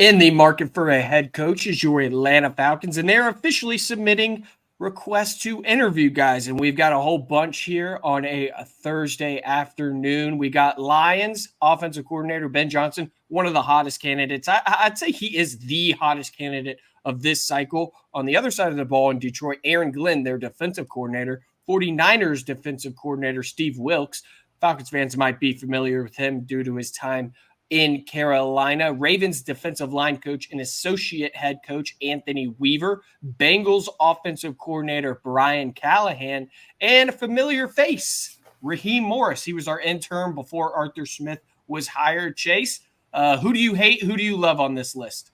In the market for a head coach is your Atlanta Falcons, and they're officially submitting requests to interview guys. And we've got a whole bunch here on a Thursday afternoon. We got Lions offensive coordinator Ben Johnson, one of the hottest candidates. I'd say he is the hottest candidate of this cycle. On the other side of the ball in Detroit, Aaron Glenn, their defensive coordinator, 49ers defensive coordinator Steve Wilks. Falcons fans might be familiar with him due to his time in Carolina. Ravens defensive line coach and associate head coach Anthony Weaver, Bengals offensive coordinator Brian Callahan, and a familiar face, Raheem Morris. He was our intern before Arthur Smith was hired. Chase, who do you hate? Who do you love on this list?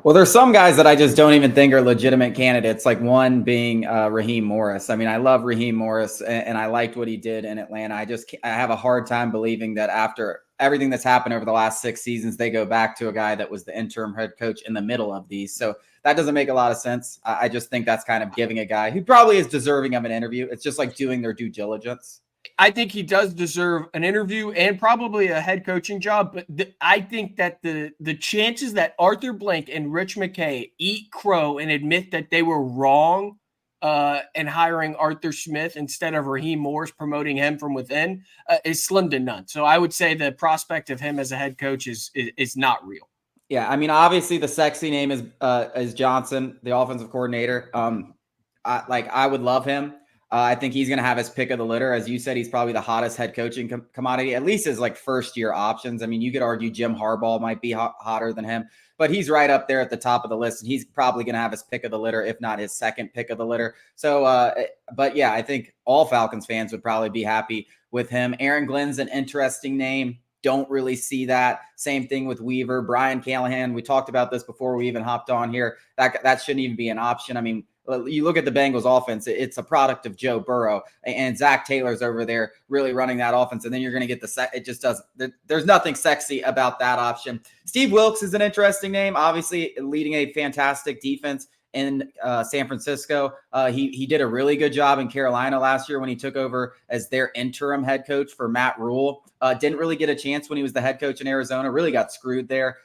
Well, there's some guys that I just don't even think are legitimate candidates, like one being Raheem Morris. I mean, I love Raheem Morris, and I liked what he did in Atlanta. I have a hard time believing that after everything that's happened over the last 6 seasons, they go back to a guy that was the interim head coach in the middle of these. So that doesn't make a lot of sense. I just think that's kind of giving a guy who probably is deserving of an interview. It's just like doing their due diligence. I think he does deserve an interview and probably a head coaching job. But I think that the chances that Arthur Blank and Rich McKay eat crow and admit that they were wrong and hiring Arthur Smith instead of Raheem Morris, promoting him from within, is slim to none. So I would say the prospect of him as a head coach is not real. Yeah, I mean, obviously the sexy name is Johnson, the offensive coordinator. I would love him. I think he's going to have his pick of the litter. As you said, he's probably the hottest head coaching commodity, at least as like first year options. I mean, you could argue Jim Harbaugh might be hotter than him, but he's right up there at the top of the list. And he's probably going to have his pick of the litter, if not his second pick of the litter. So, but yeah, I think all Falcons fans would probably be happy with him. Aaron Glenn's an interesting name. Don't really see that. Same thing with Weaver, Brian Callahan. We talked about this before we even hopped on here. That shouldn't even be an option. I mean, you look at the Bengals offense, it's a product of Joe Burrow, and Zach Taylor's over there really running that offense. And then you're going to get it just doesn't, there's nothing sexy about that option. Steve Wilks is an interesting name, obviously leading a fantastic defense in San Francisco. He did a really good job in Carolina last year when he took over as their interim head coach for Matt Rule. Didn't really get a chance when he was the head coach in Arizona, really got screwed there.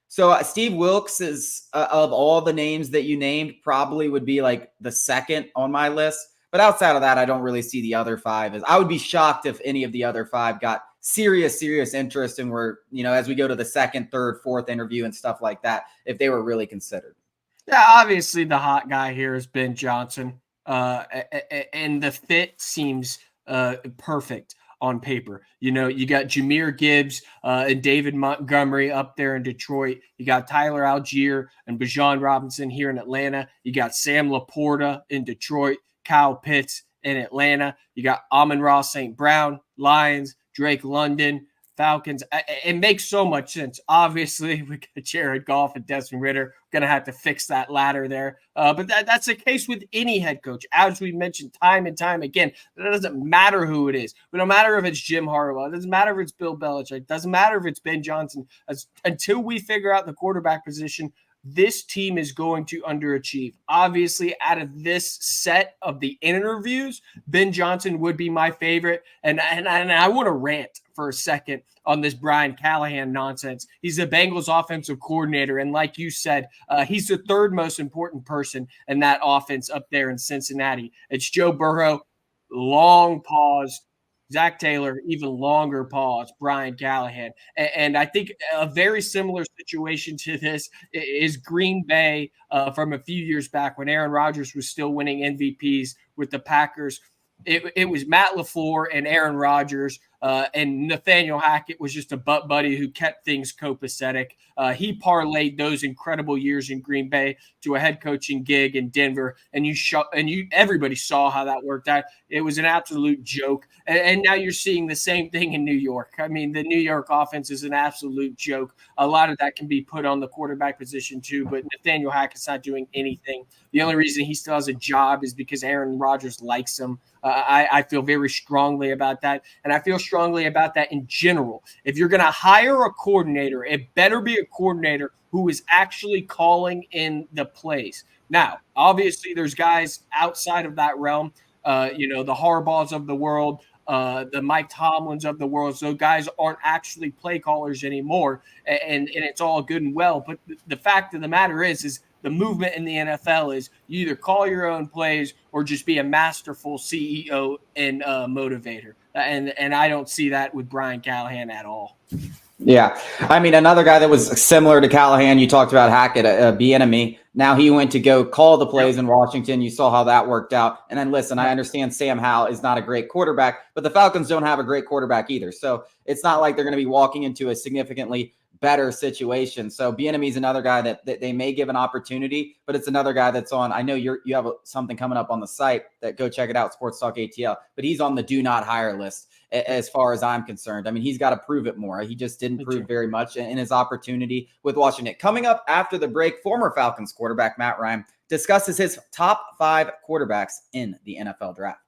So Steve Wilks is, of all the names that you named, probably would be like the second on my list. But outside of that, I don't really see the other five. I would be shocked if any of the other five got serious interest and were, as we go to the second, third, fourth interview and stuff like that, if they were really considered. Yeah, obviously the hot guy here is Ben Johnson, and the fit seems perfect on paper. You got Jahmyr Gibbs and David Montgomery up there in Detroit. You got Tyler Algier and Bijan Robinson here in Atlanta. You got Sam Laporta in Detroit, Kyle Pitts in Atlanta. You got Amon-Ra St. Brown, Lions, Drake London, Falcons. It makes so much sense. Obviously, we got Jared Goff and Desmond Ridder. Going to have to fix that ladder there. But that's the case with any head coach. As we mentioned time and time again, it doesn't matter who it is. It don't matter if it's Jim Harbaugh. It doesn't matter if it's Bill Belichick. It doesn't matter if it's Ben Johnson. Until we figure out the quarterback position, this team is going to underachieve. Obviously, out of this set of the interviews, Ben Johnson would be my favorite. And I want to rant for a second on this Brian Callahan nonsense. He's the Bengals offensive coordinator. And like you said, he's the third most important person in that offense up there in Cincinnati. It's Joe Burrow, long pause. Zach Taylor, even longer pause, Brian Callahan. And I think a very similar situation to this is Green Bay from a few years back when Aaron Rodgers was still winning MVPs with the Packers. It was Matt LaFleur and Aaron Rodgers, and Nathaniel Hackett was just a butt buddy who kept things copacetic. He parlayed those incredible years in Green Bay to a head coaching gig in Denver, and everybody saw how that worked out. It was an absolute joke, and now you're seeing the same thing in New York. I mean, the New York offense is an absolute joke. A lot of that can be put on the quarterback position too, but Nathaniel Hackett's not doing anything. The only reason he still has a job is because Aaron Rodgers likes him. I feel very strongly about that, and I feel strongly about that in general. If you're going to hire a coordinator, it better be a coordinator who is actually calling in the plays. Now, obviously, there's guys outside of that realm, the Harbaughs of the world, the Mike Tomlins of the world. So guys aren't actually play callers anymore, and it's all good and well. But the fact of the matter is the movement in the NFL is you either call your own plays or just be a masterful CEO and motivator. And I don't see that with Brian Callahan at all. Yeah. I mean, another guy that was similar to Callahan, you talked about Hackett, Bieniemy. Now he went to go call the plays in Washington. You saw how that worked out. And then listen, I understand Sam Howell is not a great quarterback, but the Falcons don't have a great quarterback either. So it's not like they're going to be walking into a significantly better situation. So Bieniemy is another guy that they may give an opportunity, but it's another guy that's on. I know you have something coming up on the site that go check it out, Sports Talk ATL, but he's on the do not hire list as far as I'm concerned. I mean, he's got to prove it more. He just didn't prove very much in his opportunity with Washington. Coming up after the break, former Falcons quarterback Matt Ryan discusses his top 5 quarterbacks in the NFL draft.